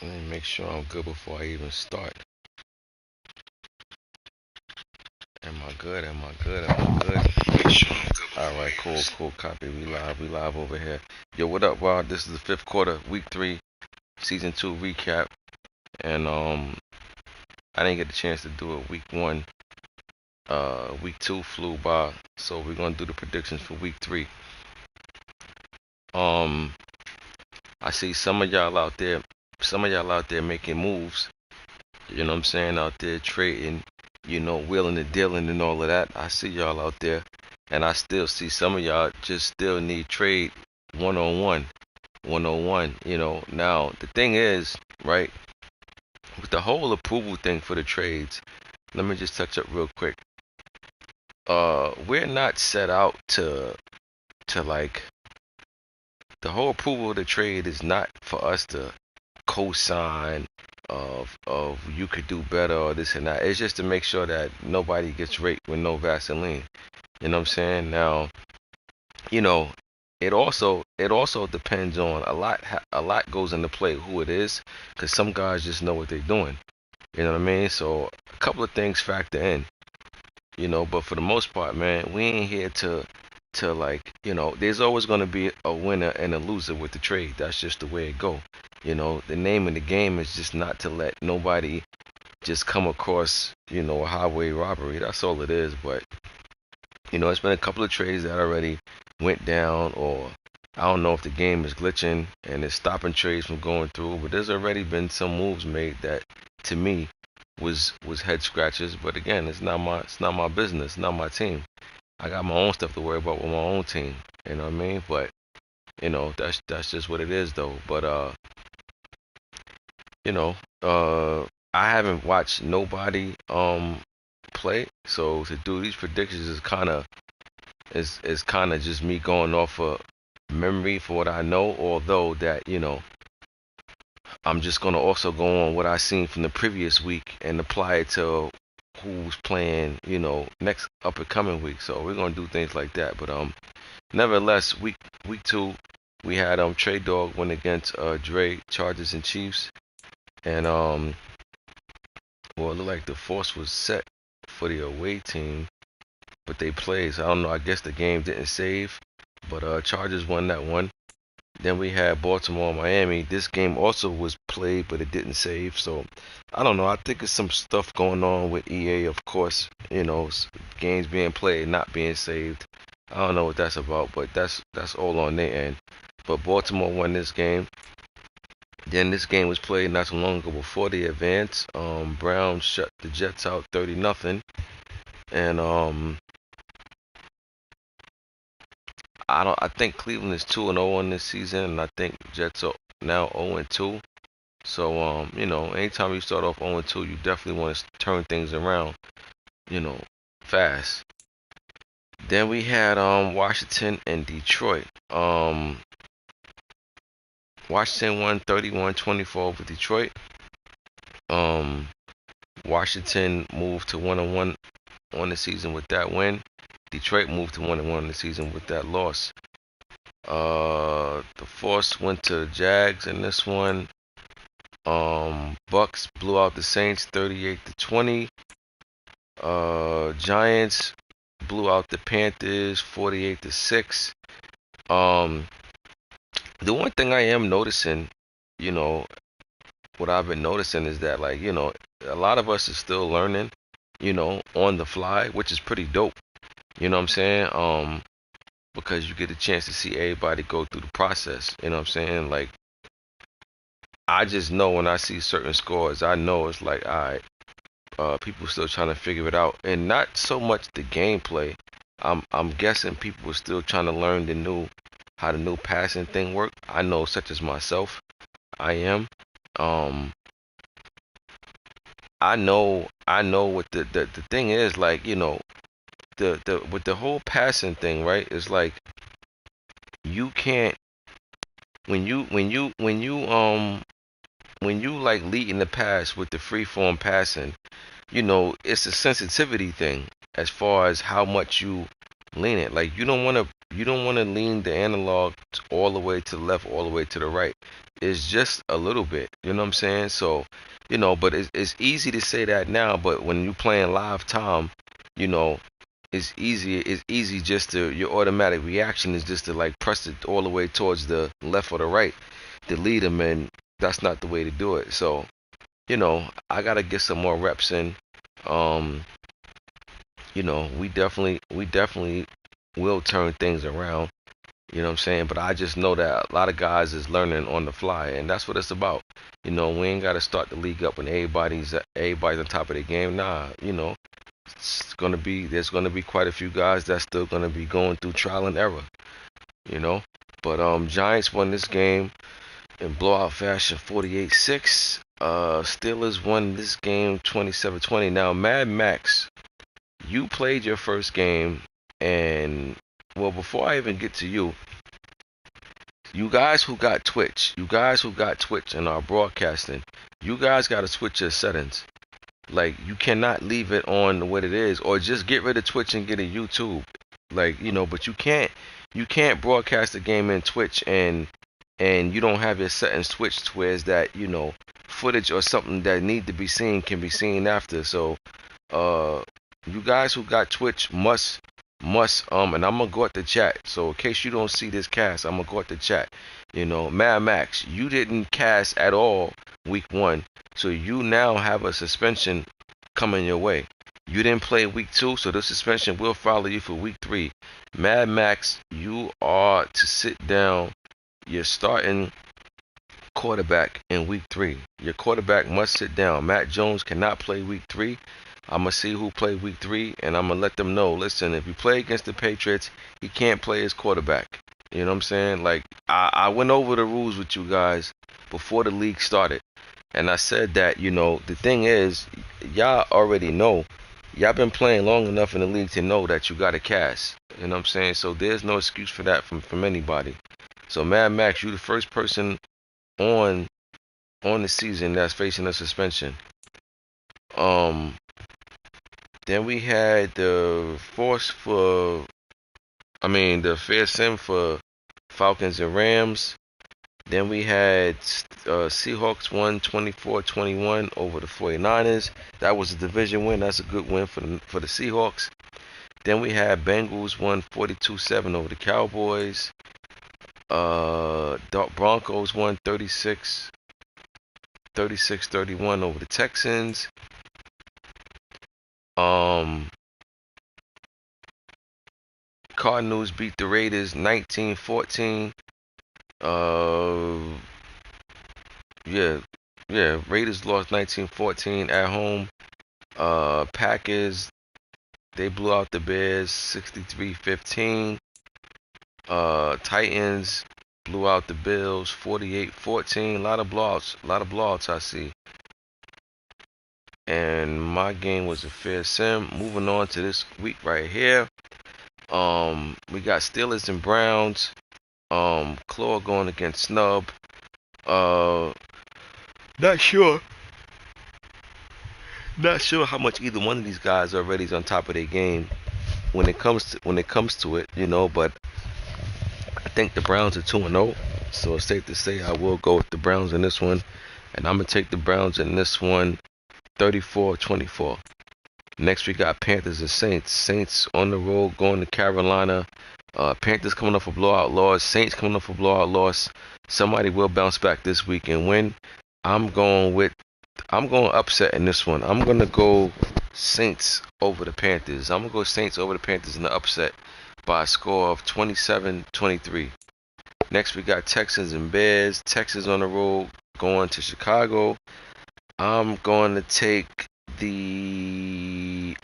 Let me make sure I'm good before I even start. Am I good? Am I good? Am I good? Make sure I'm good. All right, cool, cool. Copy. We live over here. Yo, what up, Rod? This is the fifth quarter, week three, season two recap, and I didn't get the chance to do it week one. Week two flew by, so we're gonna do the predictions for week three. Um, I see some of y'all out there making moves. You know what I'm saying? Out there trading, wheeling and dealing and all of that. I see y'all out there. And I still see some of y'all just still need trade one on one. One on one. Now the thing is, right, with the whole approval thing for the trades, let me just touch up real quick. We're not set out to like the whole approval of the trade is not for us to co-sign of you could do better or this and that. It's just to make sure that nobody gets raped with no Vaseline. You know what I'm saying? Now, you know, it also depends on a lot goes into play who it is, because some guys just know what they're doing. You know what I mean? So a couple of things factor in. But for the most part, man, we ain't here to like, there's always gonna be a winner and a loser with the trade. That's just the way it go. The name of the game is just not to let nobody just come across, a highway robbery. That's all it is. But it's been a couple of trades that already went down, or I don't know if the game is glitching and it's stopping trades from going through. But there's already been some moves made that, to me, was head scratches. But again, it's not my business, not my team. I got my own stuff to worry about with my own team. You know what I mean? But that's just what it is, though. But you know, I haven't watched nobody play, so to do these predictions is kind of just me going off of memory for what I know. Although that I'm just gonna also go on what I seen from the previous week and apply it to who's playing, next up and coming week. So we're gonna do things like that. But nevertheless, week two, we had Trey Dog win against Dre, Chargers and Chiefs, and well, it looked like the force was set for the away team, but they played. So I don't know. I guess the game didn't save, but Chargers won that one. Then we had Baltimore, Miami. This game also was played, but it didn't save. So I don't know. I think it's some stuff going on with EA, of course. Games being played, not being saved. I don't know what that's about, but that's all on their end. But Baltimore won this game. Then this game was played not so long ago before the advance. Browns shut the Jets out 30-0, and I think Cleveland is 2-0 on this season, and I think Jets are now 0-2. So anytime you start off 0-2, you definitely want to turn things around, you know, fast. Then we had Washington and Detroit. Washington won 31-24 over Detroit. Um, Washington moved to 1-1 on the season with that win. Detroit moved to 1-1 on the season with that loss. The Force went to Jags in this one. Bucks blew out the Saints 38-20. Giants blew out the Panthers 48-6. Um, the one thing I am noticing, you know, what I've been noticing is that, like, a lot of us is still learning, on the fly, which is pretty dope. You know what I'm saying? Because you get a chance to see everybody go through the process. You know what I'm saying? Like, I just know when I see certain scores, I know it's like, all right, people still trying to figure it out, and not so much the gameplay. I'm guessing people are still trying to learn how the new passing thing work. I know, such as myself, I am. Um, I know what the thing is, like, the with the whole passing thing, right? It's like you can't when you like lead in the pass with the free form passing, it's a sensitivity thing as far as how much you lean it. Like, you don't want to. you don't want to lean the analog all the way to the left, all the way to the right. It's just a little bit. You know what I'm saying? So, but it's easy to say that now. But when you playing live time, you know, it's easy. It's easy just to your automatic reaction is just to like press it all the way towards the left or the right to lead them, and that's not the way to do it. So, I gotta get some more reps in. Um, we definitely will turn things around. You know what I'm saying? But I just know that a lot of guys is learning on the fly, and that's what it's about. We ain't got to start the league up when everybody's on top of their game. Nah, there's gonna be quite a few guys that's still gonna be going through trial and error. You know, but Giants won this game in blowout fashion, 48-6. Steelers won this game 27-20. Now, Mad Max, you played your first game, and well, before I even get to you, you guys who got Twitch and are broadcasting, you guys got to switch your settings. Like, you cannot leave it on what it is, or just get rid of Twitch and get a YouTube. Like, but you can't broadcast the game in Twitch and you don't have your settings switched, whereas that footage or something that need to be seen can be seen after. So uh you guys who got Twitch must and I'm gonna go at the chat. So in case you don't see this cast, I'm gonna go at the chat. Mad Max, you didn't cast at all week 1, so you now have a suspension coming your way. You didn't play week 2, so the suspension will follow you for week 3. Mad Max, you are to sit down. You're starting quarterback in week 3. Your quarterback must sit down. Matt Jones cannot play week 3. I'm gonna see who played week 3, and I'm gonna let them know. Listen, if you play against the Patriots, he can't play his quarterback. You know what I'm saying? Like, I went over the rules with you guys before the league started, and I said that the thing is, y'all already know. Y'all been playing long enough in the league to know that you got to cast. You know what I'm saying? So there's no excuse for that from anybody. So Mad Max, you the first person on the season that's facing a suspension. Um, then we had the fair sim for Falcons and Rams. Then we had Seahawks won 24-21 over the 49ers. That was a division win. That's a good win for the Seahawks. Then we had Bengals won 42-7 over the Cowboys. Broncos won 36-31 over the Texans. Cardinals beat the Raiders 19-14. Raiders lost 19-14 at home. Packers, they blew out the Bears 63-15. Titans blew out the Bills 48-14. A lot of blowouts I see. And my game was a fair sim. Moving on to this week right here. We got Steelers and Browns. Claw going against Snub. Not sure how much either one of these guys already is on top of their game when it comes to it, but I think the Browns are 2-0, so it's safe to say I will go with the Browns in this one, and I'm gonna take the Browns in this one 34-24. Next we got Panthers and Saints. Saints on the road going to Carolina. Panthers coming off a blowout loss. Saints coming off a blowout loss. Somebody will bounce back this week and win. I'm going upset in this one. I'm gonna go Saints over the Panthers. I'm gonna go Saints over the Panthers in the upset by a score of 27-23. Next we got Texans and Bears. Texans on the road going to Chicago. I'm going to take the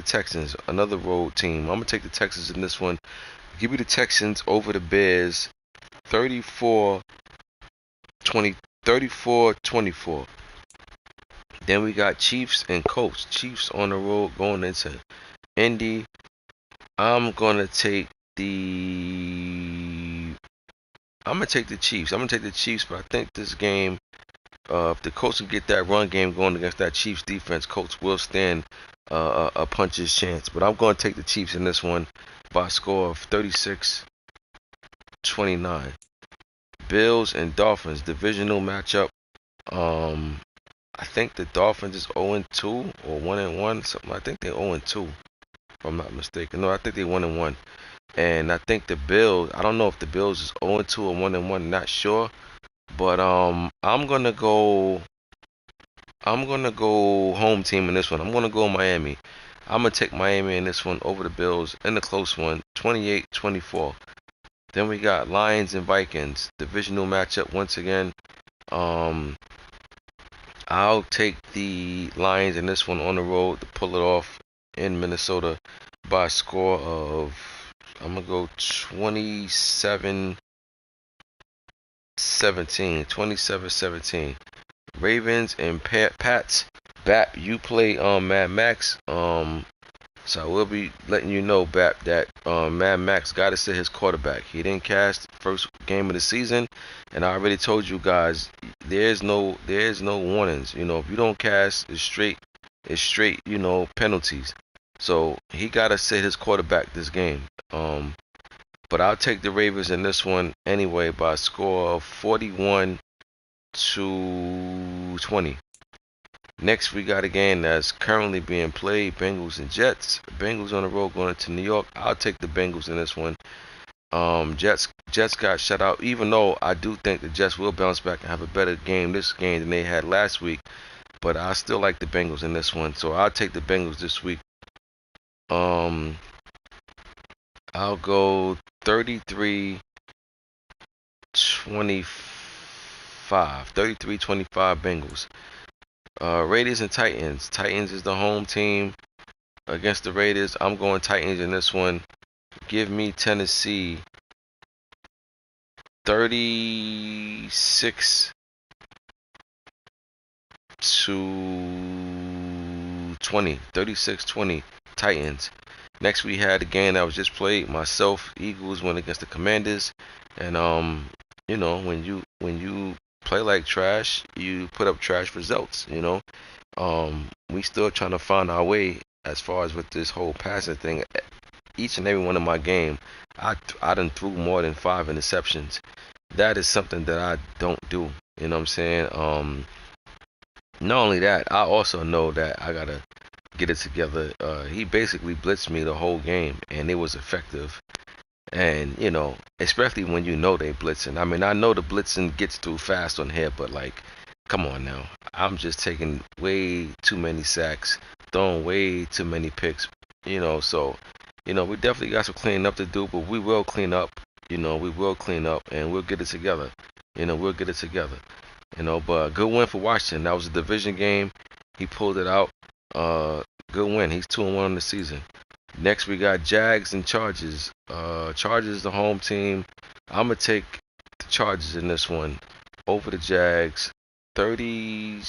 Texans, another road team. I'm going to take the Texans in this one. Give me the Texans over the Bears 34-24. Then we got Chiefs and Colts. Chiefs on the road going into Indy. I'm going to take the Chiefs. But I think this game If the Colts can get that run game going against that Chiefs defense, Colts will stand a puncher's chance. But I'm going to take the Chiefs in this one by a score of 36-29. Bills and Dolphins divisional matchup. Um, I think the Dolphins is 0-2 or 1-1. Something. I think they're 0-2, if I'm not mistaken. No, I think they're 1-1. And I think the Bills. I don't know if the Bills is 0-2 or 1-1. Not sure. But I'm gonna go. I'm gonna go home team in this one. I'm gonna go Miami. I'm gonna take Miami in this one over the Bills in the close one, 28-24. Then we got Lions and Vikings divisional matchup once again. Um, I'll take the Lions in this one on the road to pull it off in Minnesota by a score of, I'm gonna go 27-17. 27-17. Ravens and Pats. Bap, you play Mad Max. So I will be letting you know, Bap, that Mad Max got to sit his quarterback. He didn't cast first game of the season, and I already told you guys there's no warnings. You know, if you don't cast, it's straight. You know, penalties. So he got to sit his quarterback this game. But I'll take the Ravens in this one anyway by a score of 41-20. Next, we got a game that's currently being played: Bengals and Jets. Bengals on the road going to New York. I'll take the Bengals in this one. Jets got shut out. Even though I do think the Jets will bounce back and have a better game this game than they had last week, but I still like the Bengals in this one. So I'll take the Bengals this week. I'll go 33-25. 33-25 Bengals. Raiders and Titans. Titans is the home team against the Raiders. I'm going Titans in this one. Give me Tennessee 36-20. 36-20 Titans. Next we had the game that was just played. Myself, Eagles went against the Commanders. And you know, when you play like trash, you put up trash results, you know. We still trying to find our way as far as with this whole passing thing. Each and every one of my game, I done threw more than 5 interceptions. That is something that I don't do. You know what I'm saying? Not only that, I also know that I gotta get it together. He basically blitzed me the whole game, and it was effective. And you know, especially when you know they blitzing. I mean, I know the blitzing gets through fast on here, but like, come on now. I'm just taking way too many sacks, throwing way too many picks. You know, so you know we definitely got some cleaning up to do, but we will clean up. You know, we will clean up, and we'll get it together. You know, we'll get it together. You know, but good win for Washington. That was a division game. He pulled it out. Good win. He's 2-1 on the season. Next, we got Jags and Chargers. Chargers, the home team. I'm going to take the Chargers in this one over the Jags. 35-21.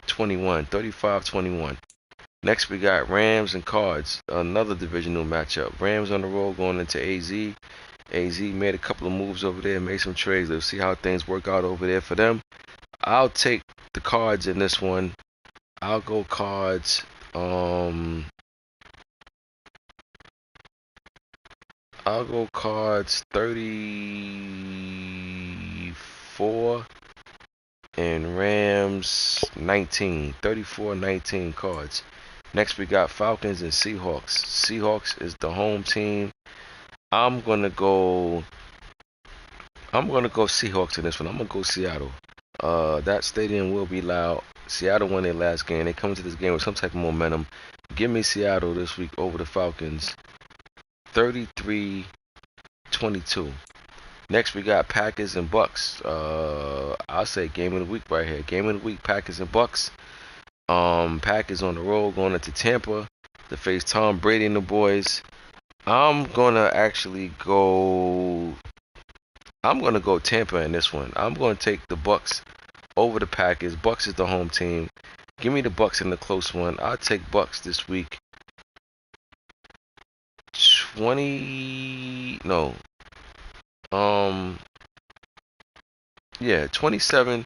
35-21. Next, we got Rams and Cards. Another divisional matchup. Rams on the road going into AZ. AZ made a couple of moves over there, made some trades. Let's see how things work out over there for them. I'll take the Cards in this one. I'll go Cards. I'll go Cards 34 and Rams 19. 34-19 Cards. Next we got Falcons and Seahawks. Seahawks is the home team. I'm gonna go Seahawks in this one. I'm gonna go Seattle. That stadium will be loud. Seattle won their last game. They come into this game with some type of momentum. Give me Seattle this week over the Falcons. 33-22. Next we got Packers and Bucks. I'll say game of the week right here. Game of the week, Packers and Bucks. Packers on the road going into Tampa to face Tom Brady and the boys. I'm gonna go Tampa in this one. I'm gonna take the Bucks over the Packers. Bucks is the home team. Give me the Bucks in the close one. I'll take Bucks this week. 20 no. Yeah, 27-24.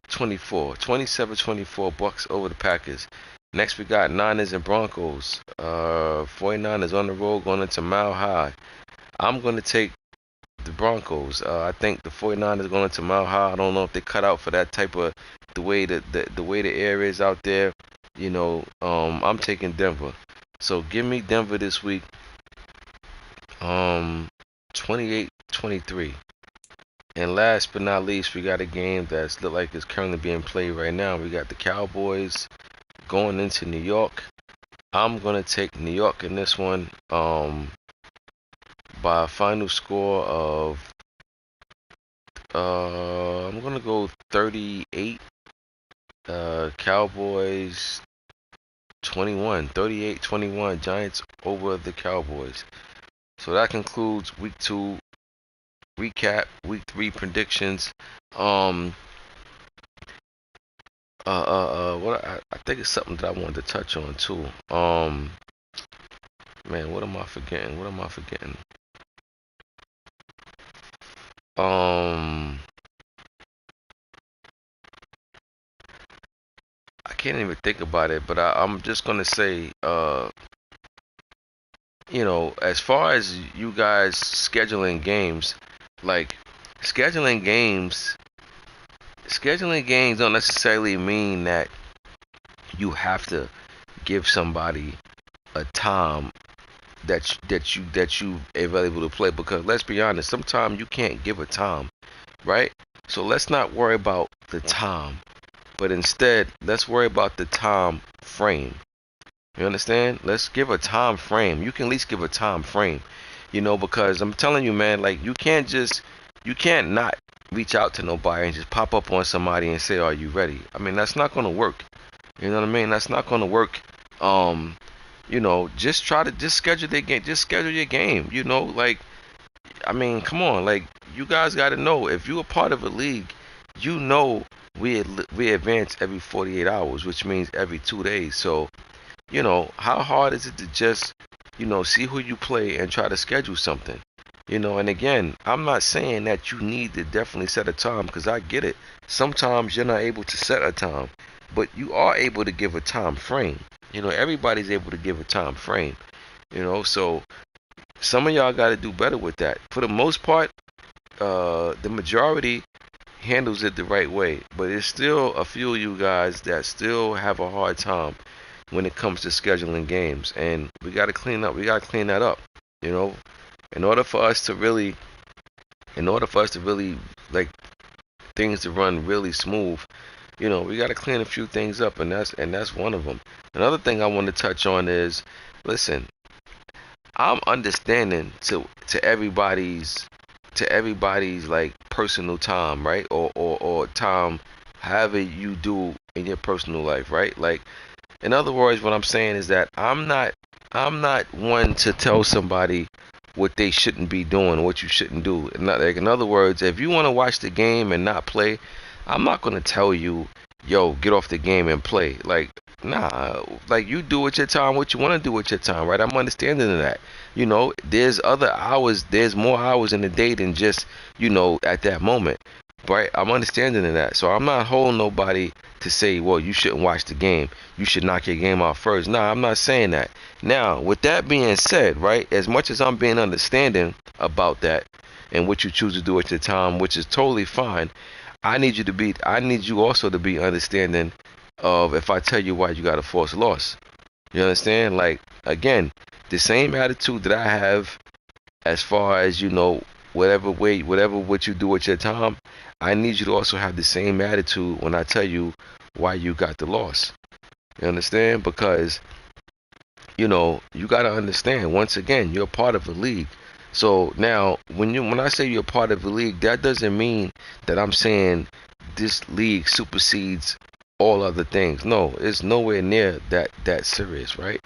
27-24 Bucks over the Packers. Next we got Niners and Broncos. 49ers on the road going into Mile High. I'm going to take the Broncos. I think the 49ers going into Mile High. I don't know if they cut out for that type of the way the air is out there. I'm taking Denver. So give me Denver this week. Um, 28-23. And last but not least, we got a game that's look like it's currently being played right now. We got the Cowboys going into New York. I'm gonna take New York in this one. By a final score of I'm gonna go 38. Cowboys 21. 38-21. Giants over the Cowboys. So that concludes week 2 recap, week 3 predictions. Um, what I think it's something that I wanted to touch on too. Man, what am I forgetting? What am I forgetting? I can't even think about it, but I'm just gonna say, as far as you guys scheduling games, like scheduling games, scheduling games don't necessarily mean that you have to give somebody a time that you available to play, because let's be honest, sometimes you can't give a time, right? So let's not worry about the time, but instead let's worry about the time frame. You understand? Let's give a time frame. You can at least give a time frame, because I'm telling you, man, like you can't not reach out to nobody and just pop up on somebody and say, "Are you ready?" I mean, that's not gonna work. You know what I mean? That's not gonna work. Um, just try to just schedule their game. Just schedule your game. Like, I mean, come on, like you guys got to know, if you're a part of a league, you know we advance every 48 hours, which means every 2 days. So how hard is it to just see who you play and try to schedule something? And again, I'm not saying that you need to definitely set a time, because I get it. Sometimes you're not able to set a time, but you are able to give a time frame. Everybody's able to give a time frame. So some of y'all got to do better with that. For the most part, the majority handles it the right way, but there's still a few of you guys that still have a hard time when it comes to scheduling games, and we got to clean up. We got to clean that up. You know, in order for us to really, like things to run really smooth, we got to clean a few things up, and that's one of them. Another thing I want to touch on is, listen, I'm understanding to everybody's like personal time, right? Or time, however you do in your personal life, right? Like, in other words, what I'm saying is that I'm not one to tell somebody what they shouldn't be doing, what you shouldn't do. Like, in other words, if you want to watch the game and not play, I'm not gonna tell you, yo, get off the game and play. Like, nah, like you do with your time what you want to do with your time, right? I'm understanding of that. There's other hours, there's more hours in the day than just, at that moment. Right? I'm understanding of that. So I'm not holding nobody to say, well, you shouldn't watch the game. You should knock your game out first. Nah, I'm not saying that. Now, with that being said, right, as much as I'm being understanding about that and what you choose to do at your time, which is totally fine, I need you also to be understanding of if I tell you why you got a forced loss. You understand? Like, again, the same attitude that I have as far as, whatever way, whatever what you do with your time, I need you to also have the same attitude when I tell you why you got the loss. You understand? Because, you got to understand, once again, you're part of a league. So now, when I say you're part of a league, that doesn't mean that I'm saying this league supersedes all other things. No, it's nowhere near that serious, right?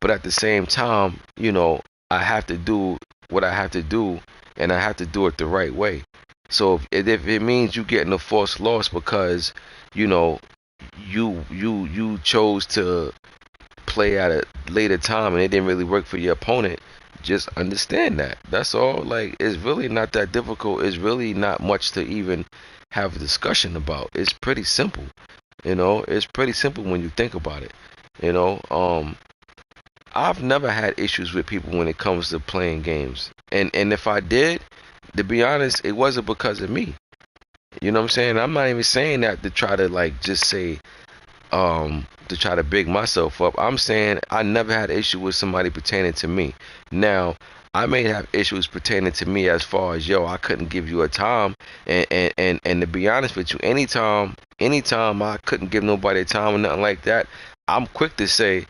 But at the same time, I have to do what I have to do, and I have to do it the right way. So if it means you getting a forced loss because you know you chose to play at a later time and it didn't really work for your opponent, just understand that. That's all. Like, it's really not that difficult. It's really not much to even have a discussion about. It's pretty simple. It's pretty simple when you think about it. You know, I've never had issues with people when it comes to playing games. And if I did, to be honest, it wasn't because of me. You know what I'm saying? I'm not even saying that to try to like just say to try to big myself up. I'm saying I never had an issue with somebody pertaining to me. Now, I may have issues pertaining to me as far as yo, I couldn't give you a time, and to be honest with you, anytime I couldn't give nobody a time or nothing like that, I'm quick to say,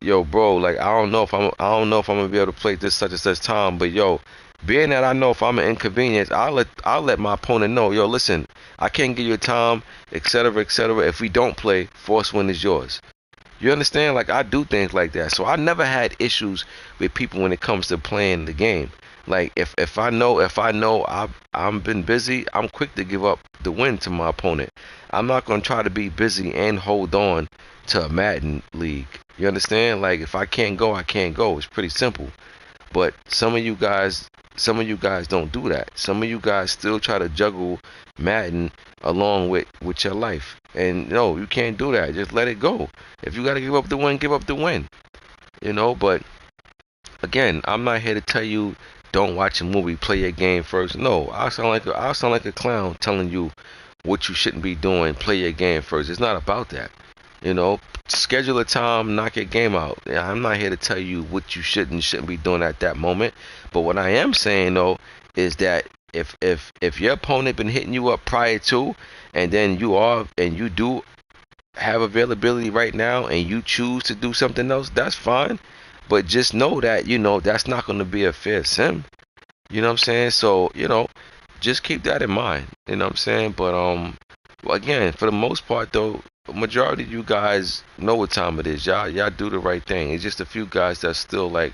yo, bro, like I don't know if I'm gonna be able to play this such and such time, but yo, being that I know if I'm an inconvenience, I'll let my opponent know, yo, listen, I can't give you a time, etc., etc. If we don't play, force win is yours. You understand? Like, I do things like that, so I never had issues with people when it comes to playing the game. Like, if I know I'm been busy, I'm quick to give up the win to my opponent. I'm not gonna try to be busy and hold on to a Madden league. You understand? Like, if I can't go, I can't go. It's pretty simple. But some of you guys don't do that. Some of you guys still try to juggle Madden along with your life. And no, you can't do that. Just let it go. If you gotta give up the win, give up the win. But again, I'm not here to tell you don't watch a movie, play your game first. No, I'll sound like a clown telling you what you shouldn't be doing, play your game first. It's not about that. You know, Schedule a time, knock your game out. Yeah, I'm not here to tell you what you should and shouldn't be doing at that moment. But what I am saying though is that if your opponent been hitting you up prior to, and then you do have availability right now, and you choose to do something else, that's fine. But just know that that's not going to be a fair sim. You know what I'm saying? So just keep that in mind. You know what I'm saying? But again, for the most part though, majority of you guys know what time it is. Y'all do the right thing. It's just a few guys that's still like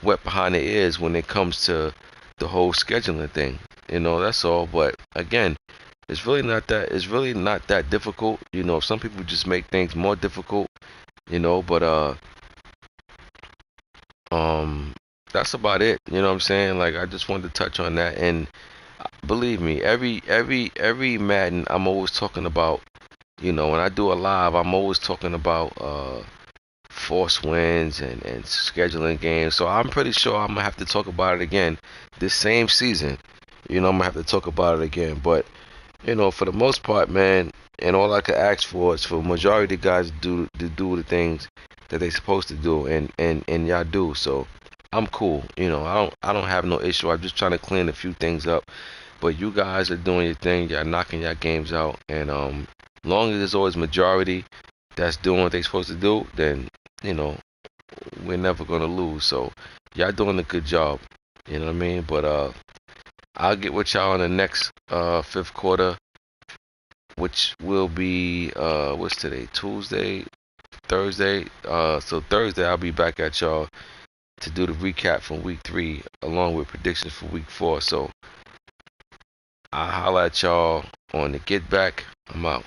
wet behind their ears when it comes to the whole scheduling thing. That's all. But again, it's really not that difficult. Some people just make things more difficult. But um that's about it. You know what I'm saying? Like, I just wanted to touch on that. And believe me, every Madden, I'm always talking about. When I do a live, I'm always talking about force wins and scheduling games. So I'm pretty sure I'm gonna have to talk about it again this same season. I'm gonna have to talk about it again. But for the most part, man, and all I could ask for is for majority of the guys to do the things that they supposed to do, and y'all do. So I'm cool. I don't have no issue. I'm just trying to clean a few things up. But you guys are doing your thing. Y'all knocking your games out, and long as there's always majority that's doing what they supposed to do, then you know we're never gonna lose. So y'all doing a good job. You know what I mean? But I'll get with y'all in the next fifth quarter, which will be what's today? Tuesday, Thursday. So Thursday I'll be back at y'all to do the recap from week 3 along with predictions for week 4. So I'll holla at y'all on the get back. I'm out.